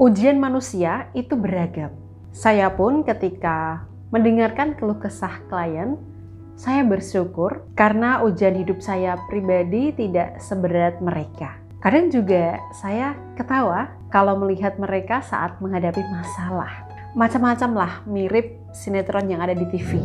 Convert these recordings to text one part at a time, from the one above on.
Ujian manusia itu beragam. Saya pun ketika mendengarkan keluh kesah klien, saya bersyukur karena ujian hidup saya pribadi tidak seberat mereka. Kadang juga saya ketawa kalau melihat mereka saat menghadapi masalah. Macam-macam lah, mirip sinetron yang ada di TV.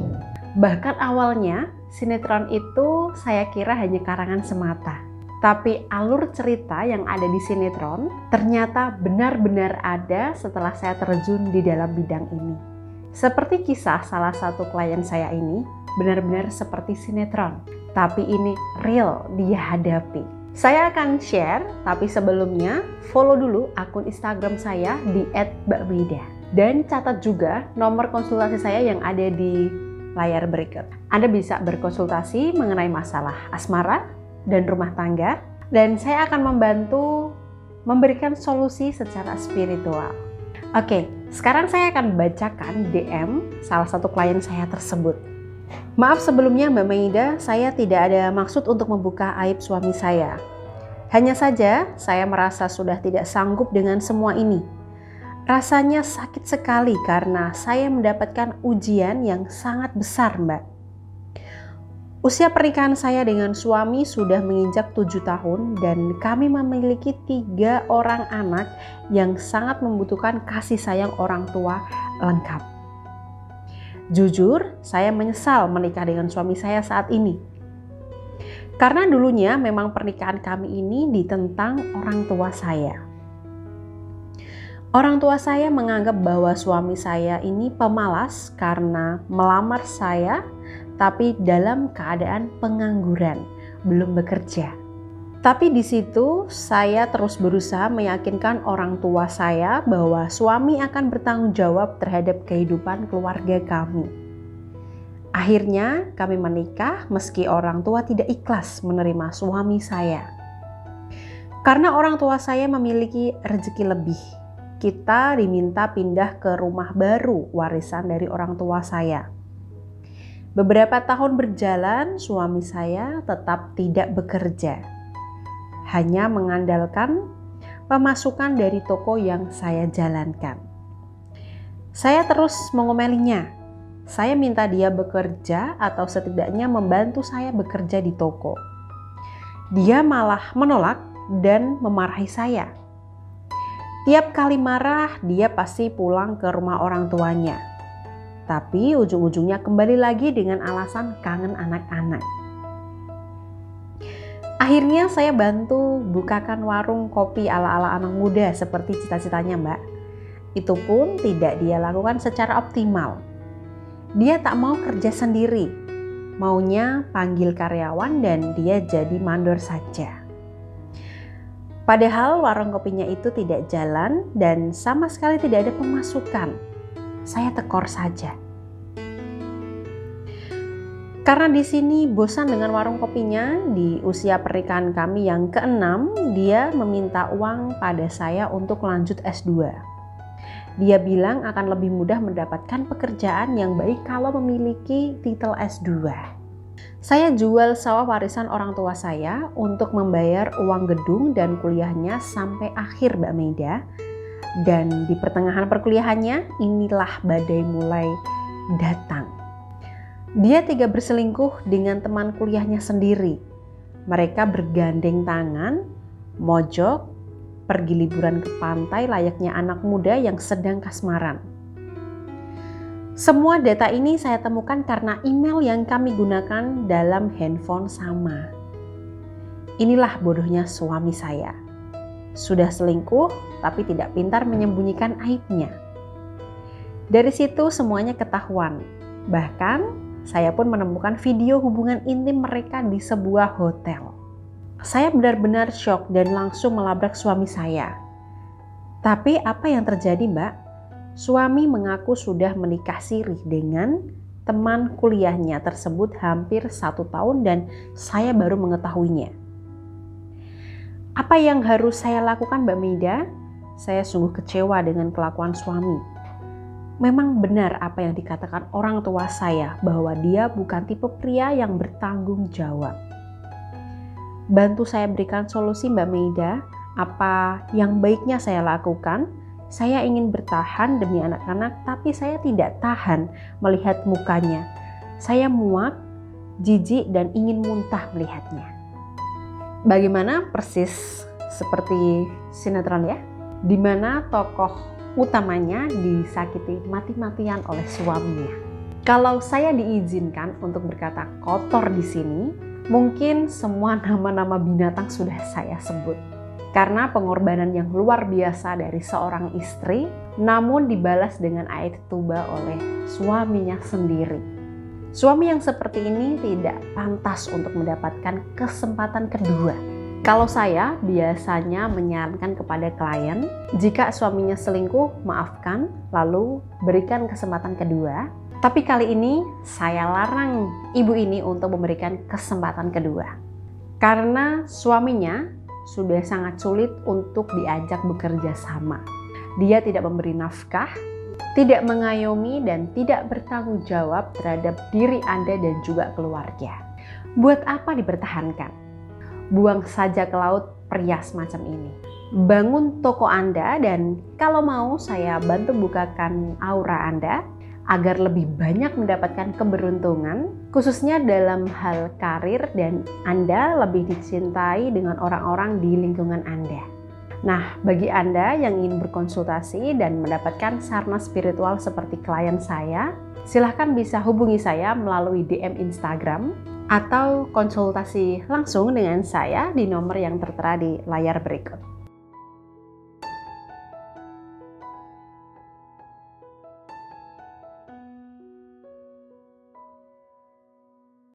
Bahkan awalnya sinetron itu saya kira hanya karangan semata. Tapi alur cerita yang ada di sinetron ternyata benar-benar ada setelah saya terjun di dalam bidang ini. Seperti kisah salah satu klien saya ini, benar-benar seperti sinetron. Tapi ini real dia hadapi. Saya akan share, tapi sebelumnya follow dulu akun Instagram saya di @mbakmeida. Dan catat juga nomor konsultasi saya yang ada di layar berikut. Anda bisa berkonsultasi mengenai masalah asmara dan rumah tangga, dan saya akan membantu memberikan solusi secara spiritual. Oke, sekarang saya akan bacakan DM salah satu klien saya tersebut. Maaf sebelumnya Mbak Meida, saya tidak ada maksud untuk membuka aib suami saya. Hanya saja saya merasa sudah tidak sanggup dengan semua ini. Rasanya sakit sekali karena saya mendapatkan ujian yang sangat besar, Mbak. Usia pernikahan saya dengan suami sudah menginjak 7 tahun dan kami memiliki 3 orang anak yang sangat membutuhkan kasih sayang orang tua lengkap. Jujur, saya menyesal menikah dengan suami saya saat ini. Karena dulunya memang pernikahan kami ini ditentang orang tua saya. Orang tua saya menganggap bahwa suami saya ini pemalas karena melamar saya tapi dalam keadaan pengangguran, belum bekerja. Tapi di situ saya terus berusaha meyakinkan orang tua saya bahwa suami akan bertanggung jawab terhadap kehidupan keluarga kami. Akhirnya kami menikah meski orang tua tidak ikhlas menerima suami saya. Karena orang tua saya memiliki rezeki lebih, kita diminta pindah ke rumah baru warisan dari orang tua saya. Beberapa tahun berjalan, suami saya tetap tidak bekerja. Hanya mengandalkan pemasukan dari toko yang saya jalankan. Saya terus mengomelinya. Saya minta dia bekerja atau setidaknya membantu saya bekerja di toko. Dia malah menolak dan memarahi saya. Tiap kali marah, dia pasti pulang ke rumah orang tuanya. Tapi ujung-ujungnya kembali lagi dengan alasan kangen anak-anak. Akhirnya saya bantu bukakan warung kopi ala-ala anak muda seperti cita-citanya Mbak. Itu pun tidak dia lakukan secara optimal. Dia tak mau kerja sendiri. Maunya panggil karyawan dan dia jadi mandor saja. Padahal warung kopinya itu tidak jalan dan sama sekali tidak ada pemasukan. Saya tekor saja. Karena di sini bosan dengan warung kopinya, di usia pernikahan kami yang ke-6, dia meminta uang pada saya untuk lanjut S2. Dia bilang akan lebih mudah mendapatkan pekerjaan yang baik kalau memiliki titel S2. Saya jual sawah warisan orang tua saya untuk membayar uang gedung dan kuliahnya sampai akhir Mbak Meida. Dan di pertengahan perkuliahannya, inilah badai mulai datang. Dia tega berselingkuh dengan teman kuliahnya sendiri. Mereka bergandeng tangan, mojok, pergi liburan ke pantai layaknya anak muda yang sedang kasmaran. Semua data ini saya temukan karena email yang kami gunakan dalam handphone sama. Inilah bodohnya suami saya. Sudah selingkuh, tapi tidak pintar menyembunyikan aibnya. Dari situ semuanya ketahuan. Bahkan saya pun menemukan video hubungan intim mereka di sebuah hotel. Saya benar-benar syok dan langsung melabrak suami saya. Tapi apa yang terjadi Mbak? Suami mengaku sudah menikah siri dengan teman kuliahnya tersebut hampir 1 tahun dan saya baru mengetahuinya. Apa yang harus saya lakukan Mbak Meida? Saya sungguh kecewa dengan kelakuan suami. Memang benar apa yang dikatakan orang tua saya bahwa dia bukan tipe pria yang bertanggung jawab. Bantu saya berikan solusi Mbak Meida, apa yang baiknya saya lakukan Saya ingin bertahan demi anak-anak, tapi saya tidak tahan melihat mukanya. Saya muak, jijik, dan ingin muntah melihatnya. Bagaimana? Persis seperti sinetron ya, di mana tokoh utamanya disakiti mati-matian oleh suaminya. Kalau saya diizinkan untuk berkata kotor di sini, mungkin semua nama-nama binatang sudah saya sebut. Karena pengorbanan yang luar biasa dari seorang istri, namun dibalas dengan air tuba oleh suaminya sendiri. Suami yang seperti ini tidak pantas untuk mendapatkan kesempatan kedua. Kalau saya biasanya menyarankan kepada klien, jika suaminya selingkuh, maafkan, lalu berikan kesempatan kedua. Tapi kali ini saya larang ibu ini untuk memberikan kesempatan kedua. Karena suaminya sudah sangat sulit untuk diajak bekerja sama. Dia tidak memberi nafkah, tidak mengayomi, dan tidak bertanggung jawab terhadap diri Anda dan juga keluarga. Buat apa dipertahankan? Buang saja ke laut pria semacam ini. Bangun toko Anda, dan kalau mau saya bantu bukakan aura Anda agar lebih banyak mendapatkan keberuntungan, khususnya dalam hal karir, dan Anda lebih dicintai dengan orang-orang di lingkungan Anda. Nah, bagi Anda yang ingin berkonsultasi dan mendapatkan sarana spiritual seperti klien saya, silahkan bisa hubungi saya melalui DM Instagram atau konsultasi langsung dengan saya di nomor yang tertera di layar berikut.